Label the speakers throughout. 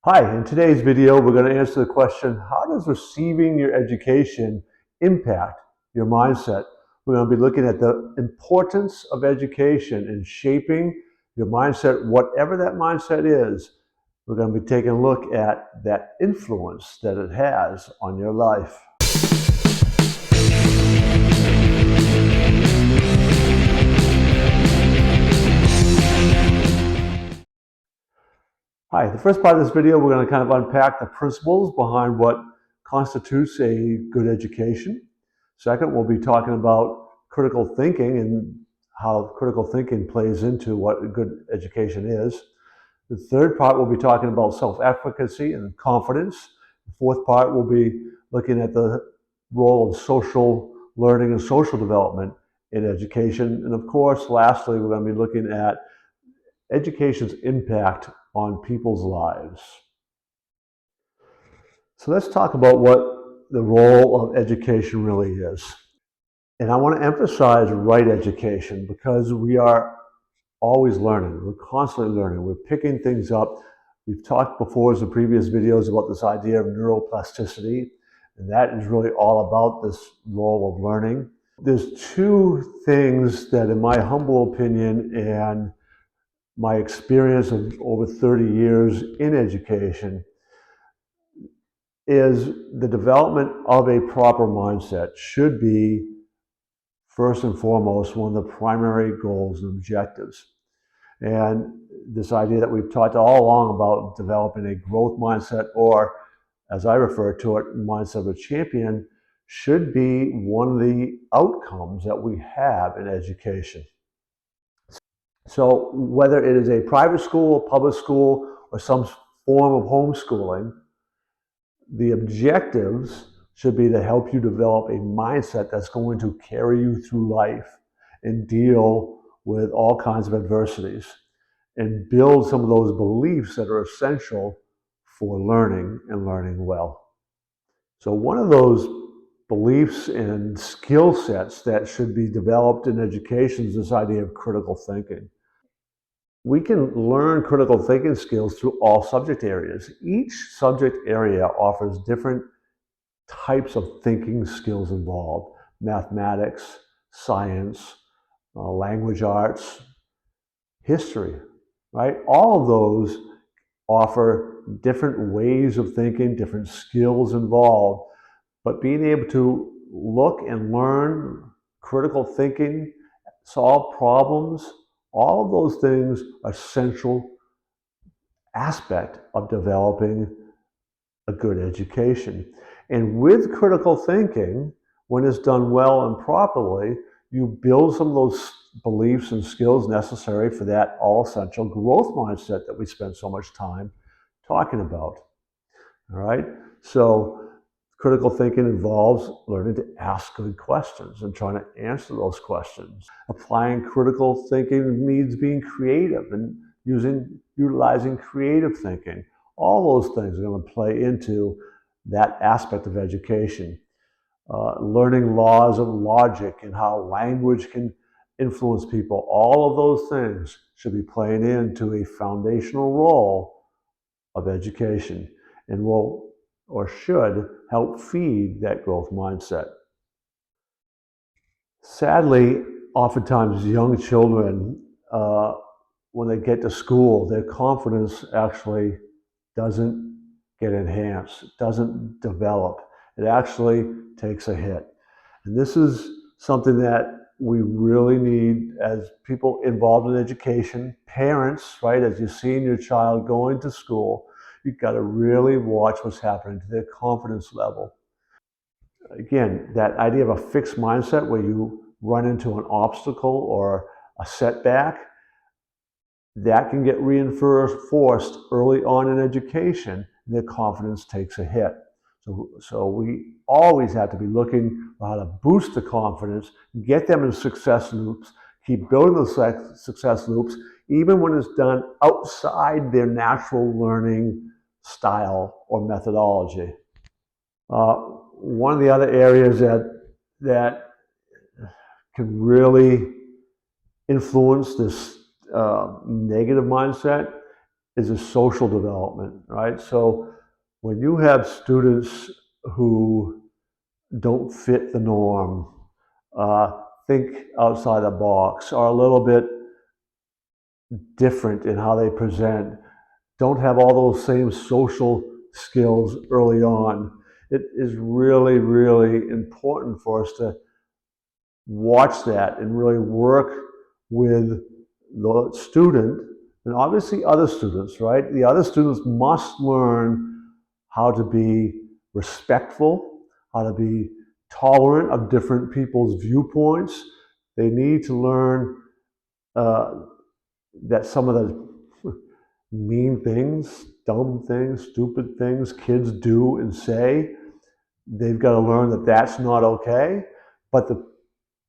Speaker 1: Hi, in today's video, we're going to answer the question, how does receiving your education impact your mindset? We're going to be looking at the importance of education in shaping your mindset, whatever that mindset is. We're going to be taking a look at that influence that it has on your life. Hi, the first part of this video, we're going to kind of unpack the principles behind what constitutes a good education. Second, we'll be talking about critical thinking and how critical thinking plays into what a good education is. The third part, we'll be talking about self-efficacy and confidence. The fourth part, we'll be looking at the role of social learning and social development in education. And of course, lastly, we're going to be looking at education's impact on people's lives. So let's talk about what the role of education really is. And I want to emphasize right education because we are always learning. We're constantly learning. We're picking things up. We've talked before in previous videos about this idea of neuroplasticity, and that is really all about this role of learning. There's two things that, in my humble opinion and my experience of over 30 years in education, is the development of a proper mindset should be first and foremost one of the primary goals and objectives. And this idea that we've talked all along about developing a growth mindset, or as I refer to it, mindset of a champion, should be one of the outcomes that we have in education. So whether it is a private school, public school, or some form of homeschooling, the objectives should be to help you develop a mindset that's going to carry you through life and deal with all kinds of adversities and build some of those beliefs that are essential for learning and learning well. So one of those beliefs and skill sets that should be developed in education is this idea of critical thinking. We can learn critical thinking skills through all subject areas. Each subject area offers different types of thinking skills involved: mathematics, science, language arts, history, right? All of those offer different ways of thinking, different skills involved, but being able to look and learn critical thinking, solve problems, all of those things are essential aspect of developing a good education. And with critical thinking, when it's done well and properly, you build some of those beliefs and skills necessary for that all-essential growth mindset that we spend so much time talking about. All right? So critical thinking involves learning to ask good questions and trying to answer those questions. Applying critical thinking means being creative and utilizing creative thinking. All those things are going to play into that aspect of education. Learning laws of logic and how language can influence people. All of those things should be playing into a foundational role of education and will or should help feed that growth mindset. Sadly, oftentimes young children, when they get to school, their confidence actually doesn't get enhanced, doesn't develop. It actually takes a hit. And this is something that we really need as people involved in education, parents, right? As you're seeing your child going to school, you've got to really watch what's happening to their confidence level. Again, that idea of a fixed mindset where you run into an obstacle or a setback, that can get reinforced early on in education, and their confidence takes a hit. So we always have to be looking for how to boost the confidence, get them in success loops, keep building those success loops, even when it's done outside their natural learning style or methodology. One of the other areas that can really influence this negative mindset is a social development, right? So when you have students who don't fit the norm, think outside the box, are a little bit different in how they present, don't have all those same social skills early on, it is really, really important for us to watch that and really work with the student and obviously other students, right? The other students must learn how to be respectful, how to be tolerant of different people's viewpoints. They need to learn uh, that some of the mean things, dumb things, stupid things kids do and say, they've got to learn that that's not okay. But the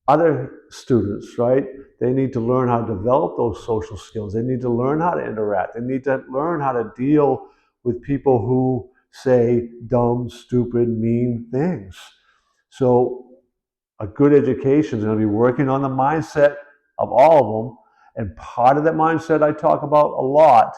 Speaker 1: other students, right? They need to learn how to develop those social skills. They need to learn how to interact. They need to learn how to deal with people who say dumb, stupid, mean things. So a good education is going to be working on the mindset of all of them. And part of that mindset I talk about a lot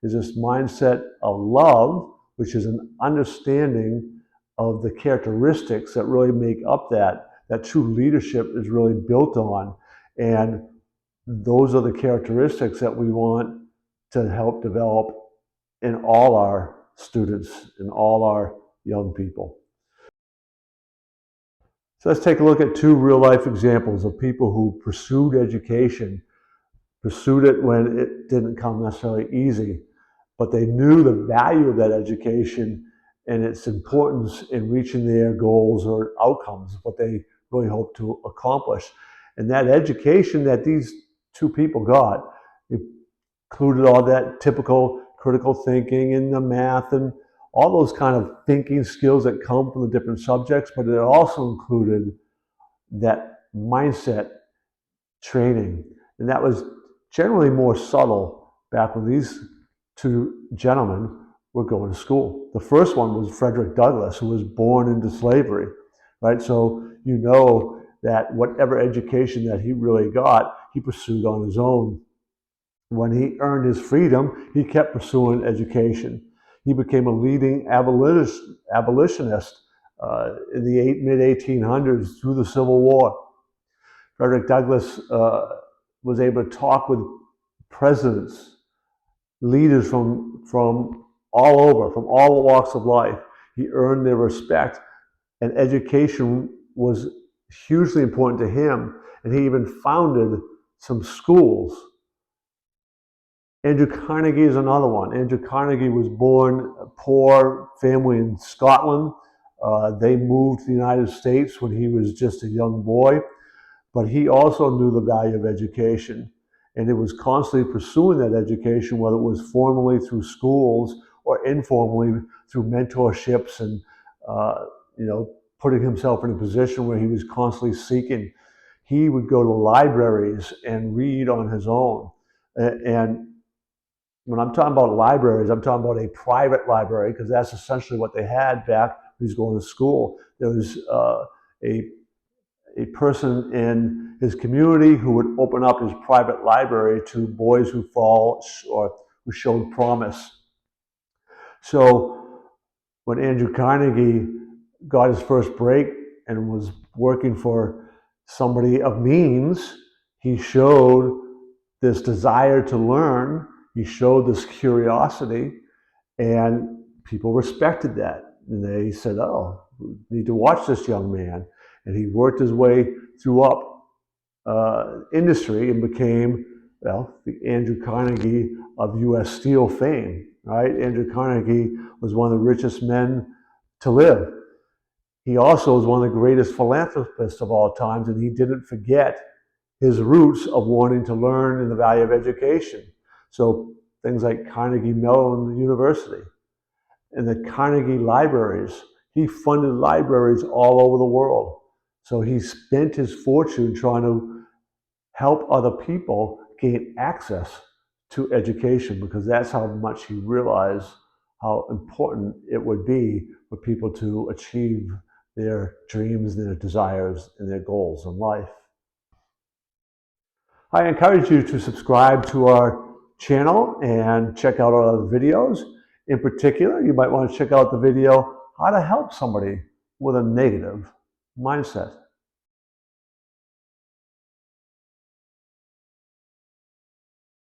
Speaker 1: is this mindset of love, which is an understanding of the characteristics that really make up that true leadership is really built on. And those are the characteristics that we want to help develop in all our students, in all our young people. So let's take a look at two real life examples of people who pursued education, pursued it when it didn't come necessarily easy, but they knew the value of that education and its importance in reaching their goals or outcomes, what they really hope to accomplish. And that education that these two people got included all that typical critical thinking and the math and all those kind of thinking skills that come from the different subjects, but it also included that mindset training. And that was generally more subtle back when these two gentlemen were going to school. The first one was Frederick Douglass, who was born into slavery, right? So you know that whatever education that he really got, he pursued on his own. When he earned his freedom, he kept pursuing education. He became a leading abolitionist in the mid-1800s through the Civil War. Frederick Douglass was able to talk with presidents, leaders from all over, from all walks of life. He earned their respect, and education was hugely important to him, and he even founded some schools. Andrew Carnegie is another one. Andrew Carnegie was born a poor family in Scotland. They moved to the United States when he was just a young boy, but he also knew the value of education, and it was constantly pursuing that education, whether it was formally through schools or informally through mentorships and you know, putting himself in a position where he was constantly seeking. He would go to libraries and read on his own. And when I'm talking about libraries, I'm talking about a private library, because that's essentially what they had back when he was going to school. There was a person in his community who would open up his private library to boys who fall or who showed promise. So when Andrew Carnegie got his first break and was working for somebody of means, he showed this desire to learn, he showed this curiosity, and people respected that. And they said, oh, we need to watch this young man. And he worked his way through up industry and became, well, the Andrew Carnegie of U.S. Steel fame, right? Andrew Carnegie was one of the richest men to live. He also was one of the greatest philanthropists of all times, and he didn't forget his roots of wanting to learn and the value of education. So things like Carnegie Mellon University and the Carnegie libraries. He funded libraries all over the world. So he spent his fortune trying to help other people gain access to education, because that's how much he realized how important it would be for people to achieve their dreams, their desires, and their goals in life. I encourage you to subscribe to our channel and check out our other videos. In particular, you might want to check out the video, how to help somebody with a negative mindset.